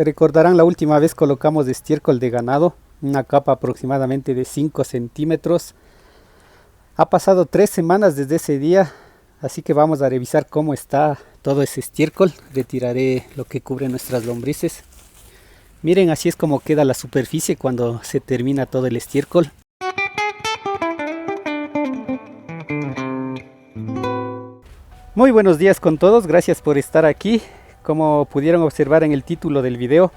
Recordarán la última vez colocamos estiércol de ganado, una capa aproximadamente de 5 centímetros. Ha pasado 3 semanas desde ese día, así que vamos a revisar cómo está todo ese estiércol. Retiraré lo que cubre nuestras lombrices. Miren, así es como queda la superficie cuando se termina todo el estiércol. Muy buenos días con todos, gracias por estar aquí. Como pudieron observar en el título del video,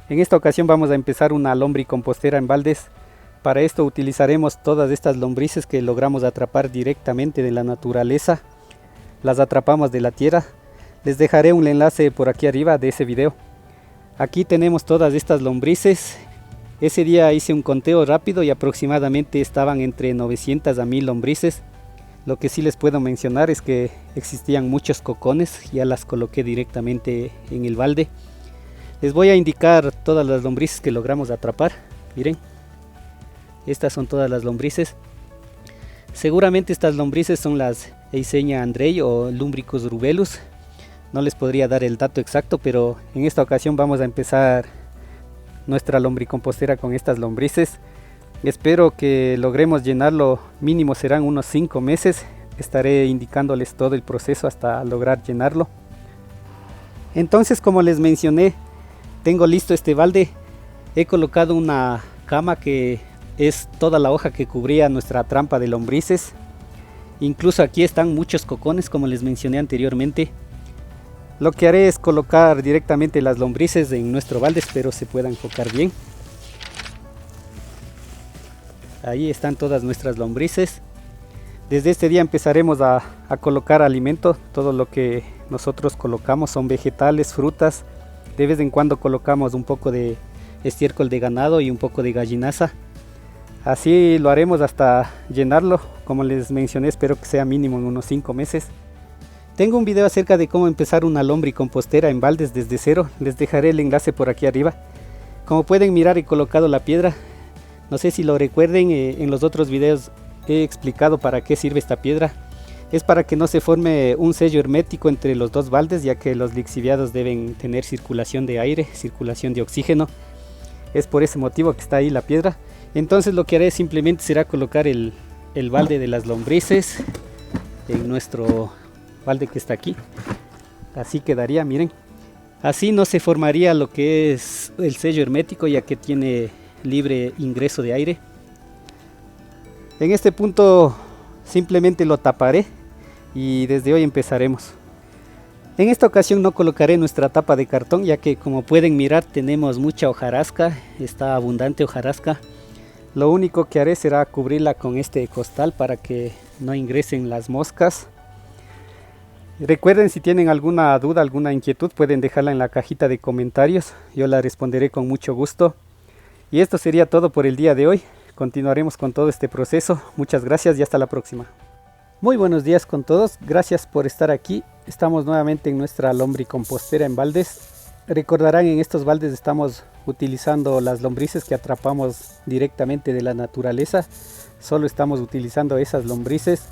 en esta ocasión vamos a empezar una lombricompostera en baldes. Para esto utilizaremos todas estas lombrices que logramos atrapar directamente de la naturaleza. Las atrapamos de la tierra. Les dejaré un enlace por aquí arriba de ese video. Aquí tenemos todas estas lombrices. Ese día hice un conteo rápido y aproximadamente estaban entre 900 a 1000 lombrices. Lo que sí les puedo mencionar es que existían muchos cocones, ya las coloqué directamente en el balde. Les voy a indicar todas las lombrices que logramos atrapar. Miren, estas son todas las lombrices. Seguramente estas lombrices son las Eisenia andrei o Lumbricus rubellus. No les podría dar el dato exacto, pero en esta ocasión vamos a empezar nuestra lombricompostera con estas lombrices. Espero que logremos llenarlo, mínimo serán unos 5 meses. Estaré indicándoles todo el proceso hasta lograr llenarlo. Entonces, como les mencioné, tengo listo este balde. He colocado una cama que es toda la hoja que cubría nuestra trampa de lombrices. Incluso aquí están muchos cocones, como les mencioné anteriormente. Lo que haré es colocar directamente las lombrices en nuestro balde, espero se pueda enfocar bien. Ahí están todas nuestras lombrices. Desde este día empezaremos a colocar alimento. Todo lo que nosotros colocamos son vegetales, frutas. De vez en cuando colocamos un poco de estiércol de ganado y un poco de gallinaza. Así lo haremos hasta llenarlo. Como les mencioné, espero que sea mínimo en unos 5 meses. Tengo un video acerca de cómo empezar una lombricompostera en baldes desde cero. Les dejaré el enlace por aquí arriba. Como pueden mirar, he colocado la piedra. No sé si lo recuerden, en los otros videos he explicado para qué sirve esta piedra. Es para que no se forme un sello hermético entre los dos baldes, ya que los lixiviados deben tener circulación de aire, circulación de oxígeno. Es por ese motivo que está ahí la piedra. Entonces lo que haré simplemente será colocar el balde de las lombrices en nuestro balde que está aquí. Así quedaría, miren. Así no se formaría lo que es el sello hermético, ya que tiene libre ingreso de aire. En este punto simplemente lo taparé y desde hoy empezaremos. En esta ocasión no colocaré nuestra tapa de cartón, ya que como pueden mirar tenemos mucha hojarasca, está abundante hojarasca. Lo único que haré será cubrirla con este costal para que no ingresen las moscas. Recuerden, si tienen alguna duda, alguna inquietud, pueden dejarla en la cajita de comentarios, yo la responderé con mucho gusto. Y esto sería todo por el día de hoy. Continuaremos con todo este proceso. Muchas gracias y hasta la próxima. Muy buenos días con todos. Gracias por estar aquí. Estamos nuevamente en nuestra lombricompostera en baldes. Recordarán, en estos baldes estamos utilizando las lombrices que atrapamos directamente de la naturaleza. Solo estamos utilizando esas lombrices.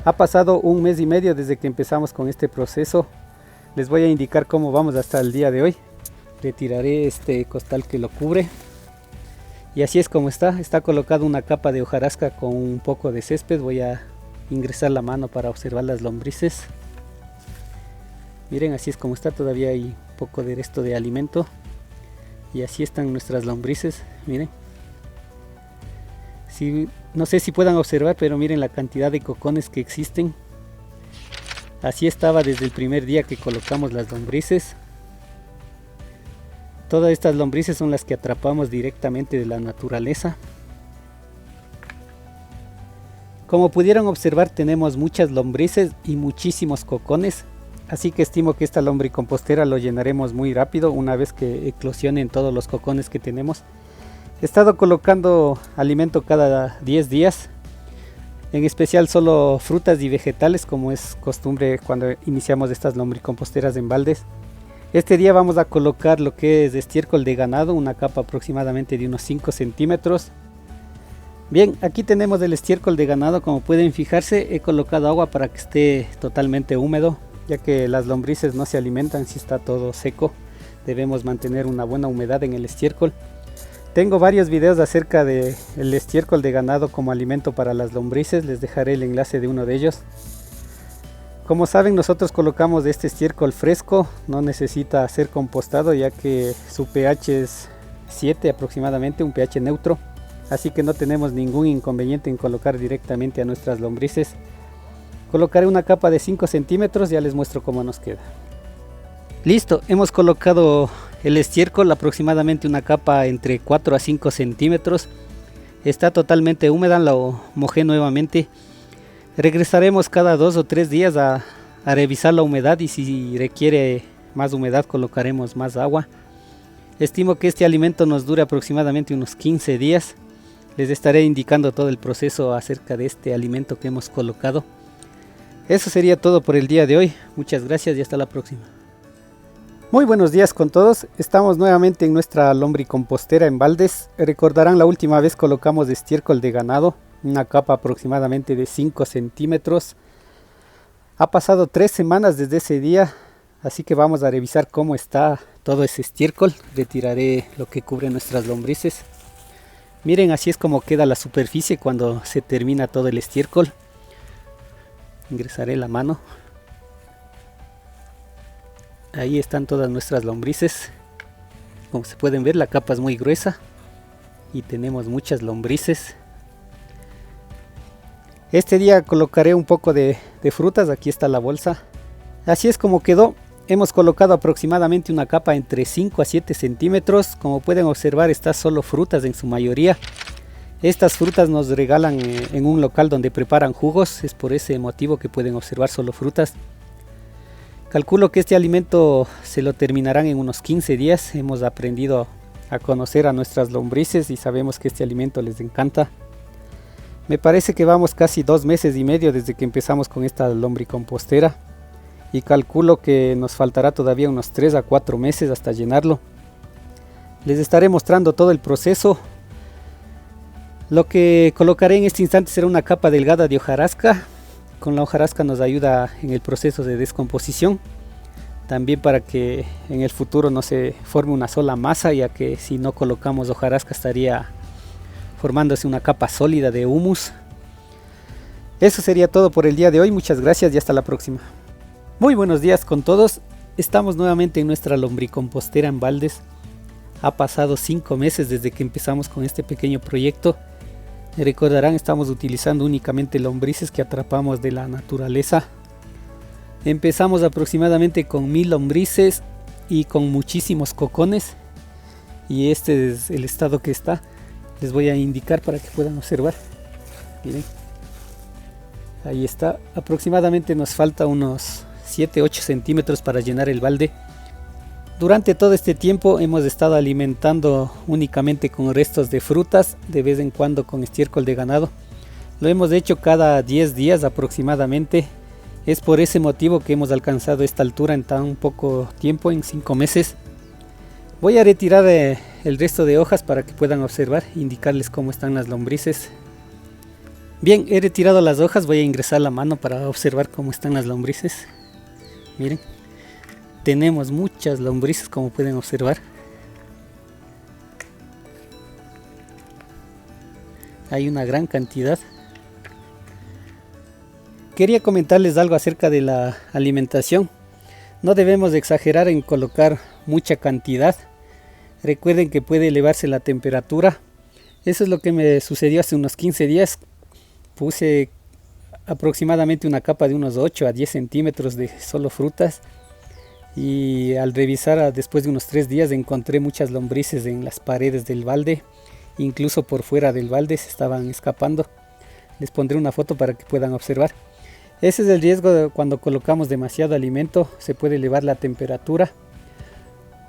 Ha pasado 1 mes y medio desde que empezamos con este proceso. Les voy a indicar cómo vamos hasta el día de hoy. Retiraré este costal que lo cubre. Y así es como está colocado una capa de hojarasca con un poco de césped. Voy a ingresar la mano para observar las lombrices. Miren, así es como está, todavía hay un poco de resto de alimento. Y así están nuestras lombrices, miren. No sé si puedan observar, pero miren la cantidad de cocones que existen. Así estaba desde el primer día que colocamos las lombrices. Todas estas lombrices son las que atrapamos directamente de la naturaleza. Como pudieron observar, tenemos muchas lombrices y muchísimos cocones. Así que estimo que esta lombricompostera lo llenaremos muy rápido una vez que eclosionen todos los cocones que tenemos. He estado colocando alimento cada 10 días. En especial solo frutas y vegetales, como es costumbre cuando iniciamos estas lombricomposteras en baldes. Este día vamos a colocar lo que es estiércol de ganado, una capa aproximadamente de unos 5 centímetros. Bien, aquí tenemos el estiércol de ganado. Como pueden fijarse, he colocado agua para que esté totalmente húmedo, ya que las lombrices no se alimentan si está todo seco. Debemos mantener una buena humedad en el estiércol. Tengo varios videos acerca del estiércol de ganado como alimento para las lombrices, les dejaré el enlace de uno de ellos. Como saben, nosotros colocamos este estiércol fresco, no necesita ser compostado ya que su pH es 7 aproximadamente, un pH neutro, así que no tenemos ningún inconveniente en colocar directamente a nuestras lombrices. Colocaré una capa de 5 centímetros, ya les muestro cómo nos queda. Listo, hemos colocado el estiércol, aproximadamente una capa entre 4 a 5 centímetros. Está totalmente húmeda, lo mojé nuevamente. Regresaremos cada 2 o 3 días a revisar la humedad y si requiere más humedad colocaremos más agua. Estimo que este alimento nos dure aproximadamente unos 15 días. Les estaré indicando todo el proceso acerca de este alimento que hemos colocado. Eso sería todo por el día de hoy. Muchas gracias y hasta la próxima. Muy buenos días con todos. Estamos nuevamente en nuestra lombricompostera en baldes. Recordarán la última vez colocamos estiércol de ganado, una capa aproximadamente de 5 centímetros. Ha pasado 3 semanas desde ese día, así que vamos a revisar cómo está todo ese estiércol. Retiraré lo que cubre nuestras lombrices. Miren, así es como queda la superficie cuando se termina todo el estiércol. Ingresaré la mano. Ahí están todas nuestras lombrices. Como se pueden ver, la capa es muy gruesa y tenemos muchas lombrices. Este día colocaré un poco de frutas. Aquí está la bolsa. Así es como quedó. Hemos colocado aproximadamente una capa entre 5 a 7 centímetros. Como pueden observar, está solo frutas en su mayoría. Estas frutas nos regalan en un local donde preparan jugos. Es por ese motivo que pueden observar solo frutas. Calculo que este alimento se lo terminarán en unos 15 días. Hemos aprendido a conocer a nuestras lombrices y sabemos que este alimento les encanta. Me parece que vamos casi 2 meses y medio desde que empezamos con esta lombricompostera. Y calculo que nos faltará todavía unos 3 a 4 meses hasta llenarlo. Les estaré mostrando todo el proceso. Lo que colocaré en este instante será una capa delgada de hojarasca. Con la hojarasca nos ayuda en el proceso de descomposición. También para que en el futuro no se forme una sola masa, ya que si no colocamos hojarasca estaría formándose una capa sólida de humus. Eso sería todo por el día de hoy. Muchas gracias y hasta la próxima. Muy buenos días con todos. Estamos nuevamente en nuestra lombricompostera en baldes. Ha pasado 5 meses desde que empezamos con este pequeño proyecto. Recordarán, estamos utilizando únicamente lombrices que atrapamos de la naturaleza. Empezamos aproximadamente con 1000 lombrices y con muchísimos cocones. Y este es el estado que está. Les voy a indicar para que puedan observar. Miren. Ahí está. Aproximadamente nos falta unos 7-8 centímetros para llenar el balde. Durante todo este tiempo hemos estado alimentando únicamente con restos de frutas, de vez en cuando con estiércol de ganado. Lo hemos hecho cada 10 días aproximadamente. Es por ese motivo que hemos alcanzado esta altura en tan poco tiempo, en 5 meses. Voy a retirar el resto de hojas para que puedan observar e indicarles cómo están las lombrices. Bien, he retirado las hojas, voy a ingresar la mano para observar cómo están las lombrices. Miren. Tenemos muchas lombrices, como pueden observar. Hay una gran cantidad. Quería comentarles algo acerca de la alimentación. No debemos de exagerar en colocar mucha cantidad. Recuerden que puede elevarse la temperatura. Eso es lo que me sucedió hace unos 15 días. Puse aproximadamente una capa de unos 8 a 10 centímetros de solo frutas. Y al revisar después de unos 3 días encontré muchas lombrices en las paredes del balde. Incluso por fuera del balde se estaban escapando. Les pondré una foto para que puedan observar. Ese es el riesgo de cuando colocamos demasiado alimento. Se puede elevar la temperatura.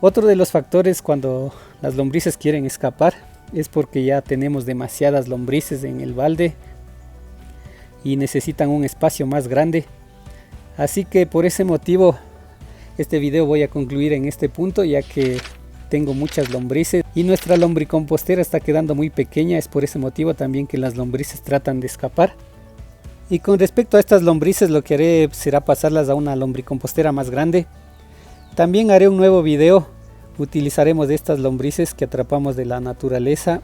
Otro de los factores cuando las lombrices quieren escapar es porque ya tenemos demasiadas lombrices en el balde y necesitan un espacio más grande. Así que por ese motivo este video voy a concluir en este punto, ya que tengo muchas lombrices y nuestra lombricompostera está quedando muy pequeña. Es por ese motivo también que las lombrices tratan de escapar. Y con respecto a estas lombrices, lo que haré será pasarlas a una lombricompostera más grande. También haré un nuevo video Utilizaremos de estas lombrices que atrapamos de la naturaleza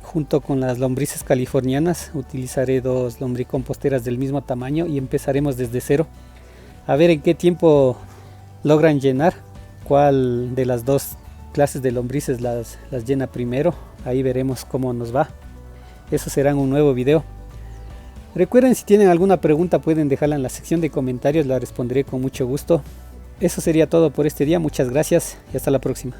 junto con las lombrices californianas. Utilizaré 2 lombricomposteras del mismo tamaño y empezaremos desde cero. A ver en qué tiempo logran llenar, cuál de las 2 clases de lombrices las llena primero. Ahí veremos cómo nos va. Eso será en un nuevo video. Recuerden, si tienen alguna pregunta pueden dejarla en la sección de comentarios, la responderé con mucho gusto. Eso sería todo por este día, muchas gracias y hasta la próxima.